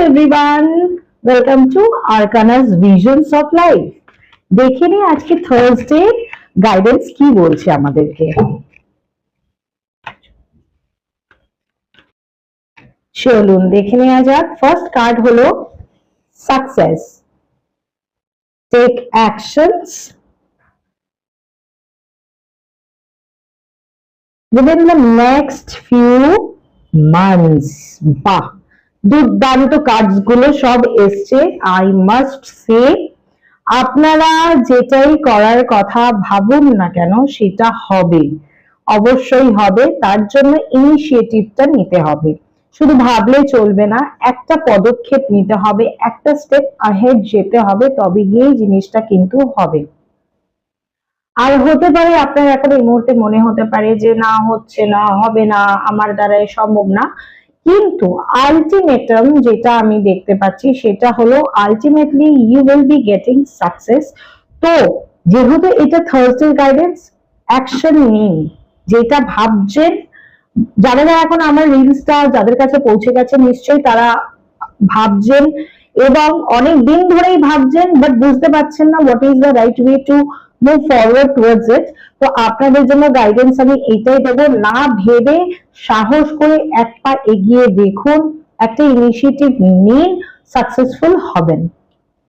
everyone, welcome to Arcana's Visions of Life. দেখে নি আজকে থার্সডে গাইডেন্স কি বলছে আমাদেরকে। চলুন দেখে নেওয়া যাক। ফার্স্ট কার্ড হলো success, take actions within the next few months। বাহ, দুর্দান্ত কার্ডস গুলো সব এসছে। আই মাস্ট সে আপনারা যেটাই করার কথা ভাবুন না কেন সেটা হবে, অবশ্যই হবে। তার জন্য ইনিশিয়েটিভটা নিতে হবে, শুধু ভাবলে চলবে না, একটা পদক্ষেপ নিতে হবে, একটা স্টেপ আহেড যেতে হবে, তবে গিয়ে জিনিসটা কিন্তু হবে। আর হতে পারে আপনার এখন এই মুহূর্তে মনে হতে পারে যে না, হচ্ছে না, হবে না, আমার দ্বারা সম্ভব না, কিন্তু আলটিমেটাম যেটা আমি দেখতে পাচ্ছি সেটা হলো ultimately you will be getting success. তো যেহেতু এটা থার্সডে গাইডেন্স, অ্যাকশন নিন। যেটা ভাবছেন, যারা এখন আমার রিলসটা যাদের কাছে পৌঁছে গেছে নিশ্চয়ই তারা ভাবছেন এবং অনেক দিন ধরেই ভাবছেন, বাট বুঝতে পারছেন না what is the right way to move forward towards ইট। তো আপনাদের জন্য গাইডেন্স আমি এইটাই দেবো, না ভেবে সাহস করে এক পা এগিয়ে দেখুন, একটা ইনিশিয়েটিভ নিন, সাকসেসফুল হবেন।